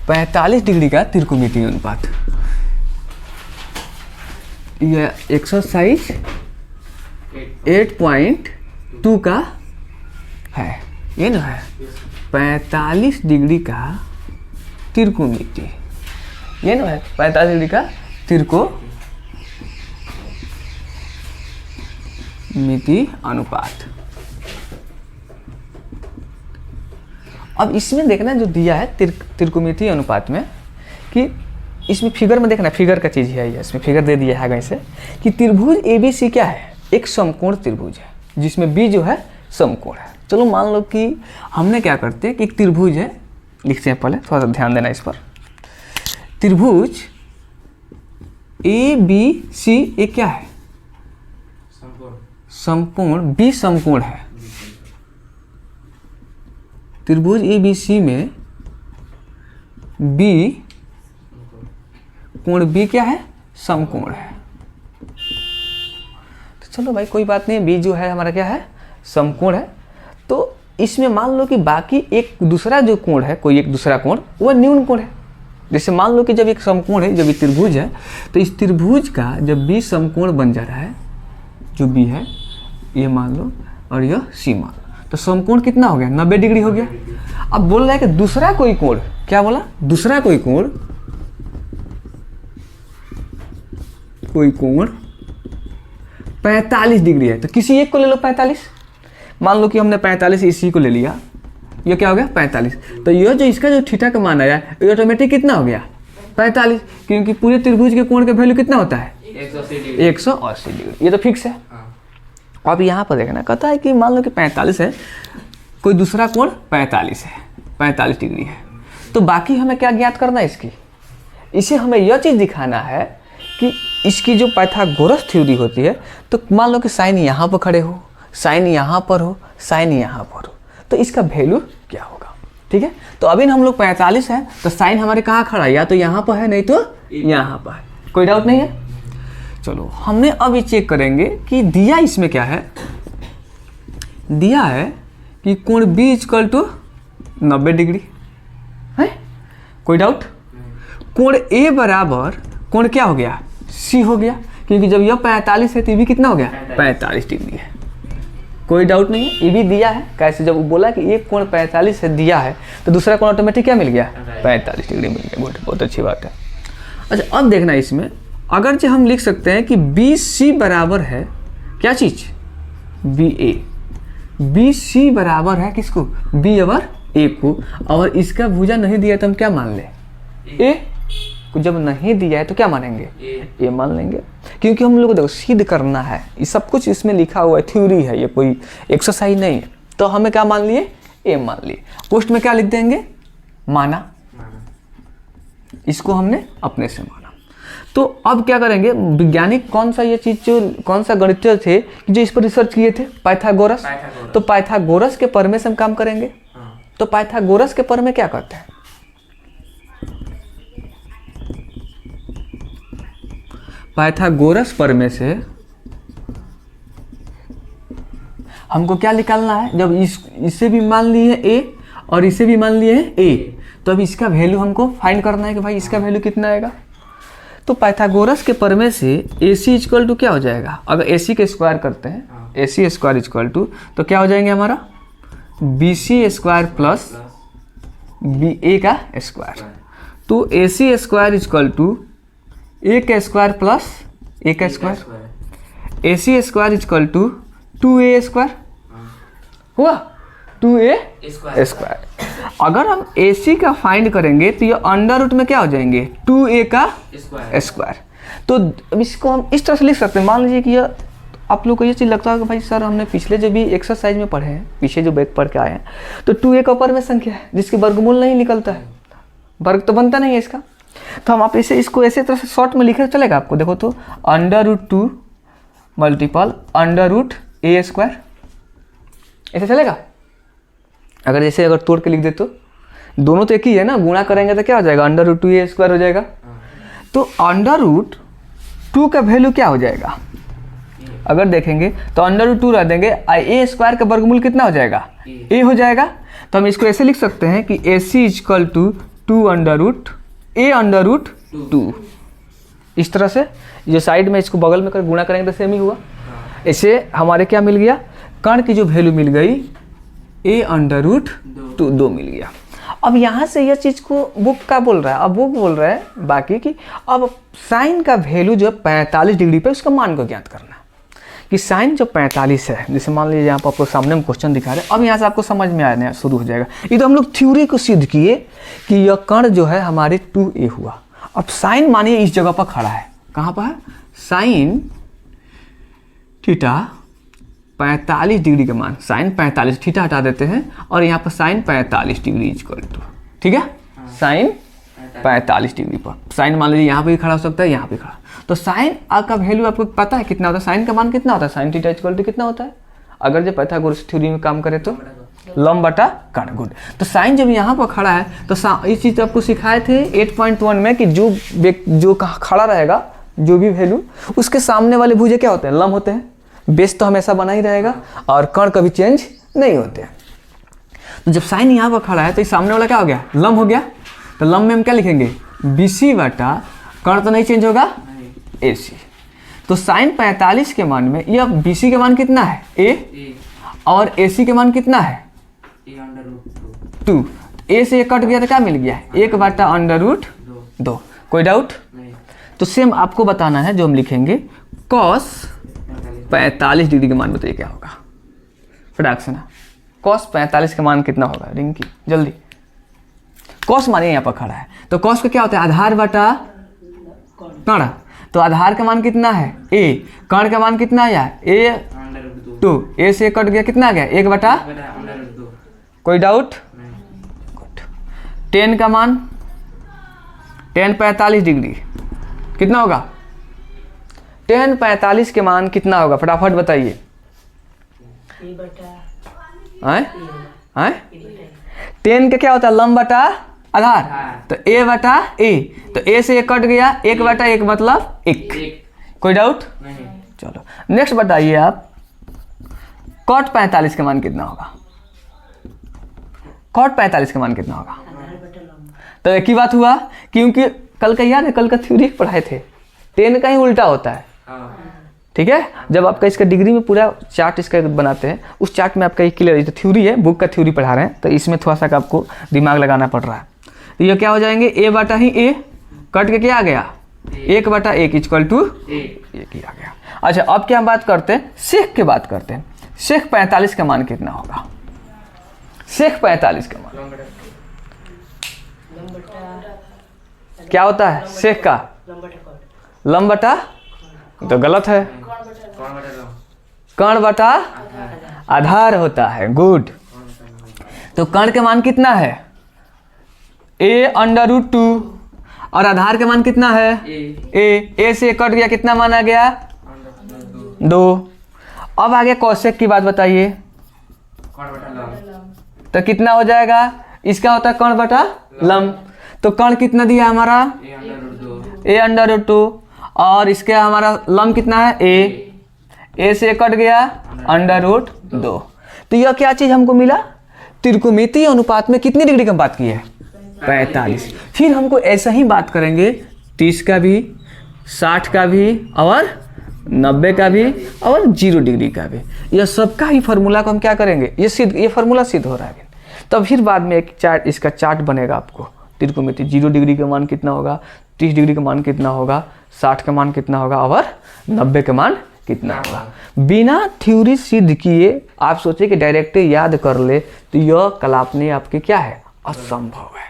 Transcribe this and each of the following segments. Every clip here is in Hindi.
45 डिग्री का त्रिकोणमितीय अनुपात। यह एक्सरसाइज 8.2 का है, ये ना है 45 डिग्री का त्रिकोणमितीय, ये ना है 45 डिग्री का त्रिकोणमितीय अनुपात। अब इसमें देखना जो दिया है त्रिकोणमितीय अनुपात में कि इसमें फिगर में देखना, फिगर का चीज़ है ये, इसमें फिगर दे दिया है वैसे कि त्रिभुज ABC क्या है, एक समकोण त्रिभुज है जिसमें B जो है समकोण है। चलो मान लो कि हमने क्या करते हैं कि एक त्रिभुज है, लिखते हैं पहले, थोड़ा सा ध्यान देना इस पर। त्रिभुज ABC एक क्या है, समकोण B समकोण है। त्रिभुज ABC में B कोण B क्या है, समकोण है। तो चलो भाई कोई बात नहीं, B जो है हमारा क्या है, समकोण है। तो इसमें मान लो कि बाकी एक दूसरा जो कोण है, कोई एक दूसरा कोण, वह न्यून कोण है। जैसे मान लो कि जब एक समकोण है, जब ये त्रिभुज है, तो इस त्रिभुज का जब B समकोण बन जा रहा है, जो B है ये मान लो और यह C मान लो, तो समकोण कितना हो गया, 90 डिग्री हो गया। अब बोल रहा है कि दूसरा कोई कोण, क्या बोला, दूसरा कोई कोण 45 डिग्री है। तो किसी एक को ले लो 45, मान लो कि हमने 45 इसी को ले लिया, ये क्या हो गया 45। तो यह जो इसका जो थीटा का मान आया ये ऑटोमेटिक कितना हो गया 45, क्योंकि पूरे त्रिभुज के कोण का वैल्यू कितना होता है 180 डिग्री, ये तो फिक्स है। अब यहाँ पर देखना कहता है कि मान लो कि 45 है, कोई दूसरा कोण 45 है, 45 डिग्री है। तो बाकी हमें क्या ज्ञात करना है इसकी, इसे हमें यह चीज़ दिखाना है कि इसकी जो पाइथागोरस थ्योरी होती है, तो मान लो कि साइन यहाँ पर खड़े हो, साइन यहाँ पर हो, साइन यहाँ पर हो, तो इसका वैल्यू क्या होगा। ठीक है, तो अभी हम लोग 45 है तो साइन हमारे कहाँ खड़ा है, या तो यहाँ पर है नहीं तो यहाँ पर है, कोई डाउट नहीं है। चलो हमने अब ये चेक करेंगे कि दिया इसमें क्या है, दिया है कि कोण B इक्वल टू 90 डिग्री है, कोई डाउट। कोण A बराबर कोण क्या हो गया C हो गया, क्योंकि जब यह 45 है तो ये भी कितना हो गया 45 डिग्री है, कोई डाउट नहीं है। ये भी दिया है, कैसे, जब वो बोला कि एक कोण 45 है दिया है तो दूसरा कोण ऑटोमेटिक क्या मिल गया 45 डिग्री मिल गया। बहुत अच्छी बात है। अच्छा अब देखना इसमें, अगर जो हम लिख सकते हैं कि BC बराबर है क्या चीज़ BA, BC बराबर है किसको, B ओवर A को, और इसका भुजा नहीं दिया तो हम क्या मान ले A को, जब नहीं दिया है तो क्या मानेंगे A मान लेंगे, क्योंकि हम लोग को देखो सिद्ध करना है, ये सब कुछ इसमें लिखा हुआ है, थ्योरी है, ये कोई एक्सरसाइज नहीं है। तो हमें क्या मान लिए A मान लिए, पोस्ट में क्या लिख देंगे माना, इसको हमने अपने से माना। तो अब क्या करेंगे, वैज्ञानिक कौन सा ये चीज़ जो कौन सा गणितज्ञ थे जो इस पर रिसर्च किए थे, पाइथागोरस। तो पाइथागोरस के प्रमेय से हम काम करेंगे। तो पाइथागोरस के प्रमेय क्या कहते हैं, पाइथागोरस प्रमेय से हमको क्या निकालना है, जब इसे भी मान लिए A और इसे भी मान लिए A, तो अब इसका वैल्यू हमको फाइंड करना है कि भाई इसका वैल्यू कितना आएगा। तो पाइथागोरस के प्रमेय से AC इक्वल टू क्या हो जाएगा, अगर AC के स्क्वायर करते हैं AC स्क्वायर इक्वल टू, तो क्या हो जाएंगे हमारा BC स्क्वायर प्लस BA का स्क्वायर। तो AC square equal to A का स्क्वायर प्लस A का square, AC square equal to 2A square हुआ, 2A स्क्वायर। अगर हम AC का फाइंड करेंगे तो ये अंडर रूट में क्या हो जाएंगे 2A का स्क्वायर। तो अब इसको हम इस तरह से लिख सकते हैं, मान लीजिए कि ये आप लोग को ये चीज़ लगता है कि भाई सर हमने पिछले जो भी एक्सरसाइज में पढ़े हैं, पीछे जो बैग पढ़ के आए हैं, तो 2A का ऊपर में संख्या है जिसके वर्गमूल नहीं निकलता है, वर्ग तो बनता नहीं है इसका। तो हम आप इसे इसको ऐसे तरह से शॉर्ट में लिखे चलेगा आपको, देखो तो under root 2 multiple under root A square, ऐसे चलेगा। अगर जैसे अगर तोड़ के लिख दे तो दोनों तो एक ही है ना, गुणा करेंगे तो क्या हो जाएगा अंडर रूट 2A स्क्वायर हो जाएगा। तो अंडर रूट 2 का वैल्यू क्या हो जाएगा, अगर देखेंगे तो अंडर रूट 2 रख देंगे, A स्क्वायर का वर्गमूल कितना हो जाएगा A हो जाएगा। तो हम इसको ऐसे लिख सकते हैं कि AC इक्वल टू 2√a√2। इस तरह से जो साइड में इसको बगल में कर गुणा करेंगे तो सेम ही हुआ। ऐसे हमारे क्या मिल गया, कर्ण की जो वैल्यू मिल गई a√2 मिल गया। अब यहाँ से यह चीज़ को बुक का बोल रहा है, अब वो बोल रहा है बाकी कि अब साइन का वैल्यू जो 45 डिग्री पे उसका मान को ज्ञात करना है कि साइन जो 45 है, जैसे मान लीजिए यहाँ पर आपको सामने में क्वेश्चन दिखा रहे हैं। अब यहाँ से आपको समझ में आना शुरू हो जाएगा। ये तो हम लोग थ्योरी को सिद्ध किए कि यह कर्ण जो है हमारे 2a हुआ। अब साइन मानिए इस जगह पर खड़ा है, कहाँ पर है, साइन थीटा 45 डिग्री का मान, साइन 45, थीटा हटा देते हैं और यहाँ पर साइन 45 डिग्री इक्वल टू, ठीक है, साइन 45 डिग्री पर। साइन मान लीजिए यहाँ पे भी खड़ा हो सकता है, यहाँ पे खड़ा। तो साइन का वैल्यू आपको पता है कितना होता है, साइन का मान कितना होता है, साइन थीटा इक्वल टू कितना होता है, अगर जो पाइथागोरस थ्योरी में काम करे तो लंब बटा कर्ण। गुड। तो साइन जब यहाँ पर खड़ा है तो इस चीज़ आपको सिखाए थे 8.1 में कि जो खड़ा रहेगा जो भी वैल्यू, उसके सामने वाले भुजे क्या होते हैं, लंब होते हैं। बेस तो हमेशा बना ही रहेगा और कर्ण कभी चेंज नहीं होते। तो जब साइन यहाँ पर खड़ा है तो इस सामने वाला क्या हो गया, लंब हो गया। तो लंब में हम क्या लिखेंगे, BC बटा कर्ण तो नहीं चेंज होगा, AC। तो साइन 45 के मान में यह BC के मान कितना है, A, और AC के मान कितना है, A√2। A से कट गया तो क्या मिल गया, 1/√2। कोई डाउट? तो सेम आपको बताना है, जो हम लिखेंगे cos 45 डिग्री के मान बताइए क्या होगा, फटाक से ना। cos 45 का मान कितना होगा, रिंकी जल्दी। cos मानिए यहाँ पर खड़ा है तो cos का क्या होता है, आधार बटा कर्ण। तो आधार का मान कितना है, a, कर्ण का मान कितना आया, a√2। a से कट गया कितना आ गया, 1/√2। कोई डाउट? गुड। tan का मान, tan 45 डिग्री कितना होगा, tan 45 के मान कितना होगा, फटाफट बताइए। tan का क्या होता है, लंब बटा आधार, तो a बटा a, तो a से कट गया, 1/1 मतलब 1। कोई डाउट? चलो नेक्स्ट बताइए आप, cot 45 का मान कितना होगा, cot 45 का मान कितना होगा। तो एक ही बात हुआ, क्योंकि कल का याद है, कल का थ्योरी पढ़ाए थे, tan का ही उल्टा होता है, ठीक है। जब आपका इसका डिग्री में पूरा चार्ट इसका बनाते हैं, उस चार्ट में आपका ये क्लियर, तो थ्योरी है, बुक का थ्योरी पढ़ा रहे हैं, तो इसमें थोड़ा सा आपको दिमाग लगाना पड़ रहा है। तो ये क्या हो जाएंगे, a बटा ही a, कट के क्या आ गया, 1/1 इक्वल टू 1 ही आ गया। अच्छा अब क्या हम बात करते हैं, सेक की बात करते हैं। सेक 45 का मान कितना होगा, सेक 45 का मान क्या होता है, सेक का लंब बटा, तो गलत है, कर्ण बटा आधार होता है। गुड। तो कर्ण के मान कितना है, a√2, और आधार के मान कितना है, a से कट गया, कितना मान आ गया, 2। अब आगे कौशिक की बात बताइए, तो कितना हो जाएगा, इसका होता है कर्ण बटा लंब। तो कर्ण कितना दिया हमारा, a√2, और इसका हमारा लंब कितना है, a से कट गया √2। तो यह क्या चीज हमको मिला, त्रिकोणमितीय अनुपात में कितनी डिग्री का बात की है, 45। फिर हमको ऐसा ही बात करेंगे 30 का भी, 60 का भी, और 90 का भी, और 0 डिग्री का भी। यह सबका ही फार्मूला को हम क्या करेंगे, ये फार्मूला सिद्ध हो रहा है। तब फिर बाद में एक चार्ट, इसका चार्ट बनेगा आपको, त्रिकोणमिति 0 डिग्री का मान कितना होगा, 30 डिग्री का मान कितना होगा, 60 का मान कितना होगा, और 90 का मान कितना होगा। बिना थ्योरी सिद्ध किए आप सोचे कि डायरेक्ट याद कर ले, तो यह कल्पना आपके क्या है, असंभव है,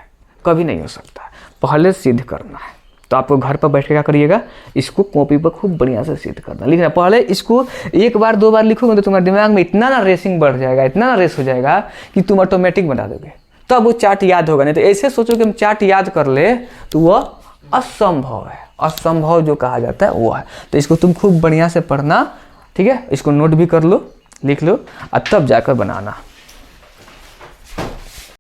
कभी नहीं हो सकता। पहले सिद्ध करना है। तो आपको घर पर बैठ के क्या करिएगा, इसको कॉपी पर खूब बढ़िया से सिद्ध करना, लिखना। पहले इसको 1 बार 2 बार लिखोगे तो तुम्हारे दिमाग में इतना ना रेसिंग बढ़ जाएगा, इतना ना रेस हो जाएगा कि तुम ऑटोमेटिक बना दोगे, तब तो वो चार्ट याद होगा। नहीं तो ऐसे सोचो कि हम चार्ट याद कर ले, तो वह असंभव है। असंभव जो कहा जाता है वो है। तो इसको तुम खूब बढ़िया से पढ़ना, ठीक है। इसको नोट भी कर लो, लिख लो, और तब जाकर बनाना।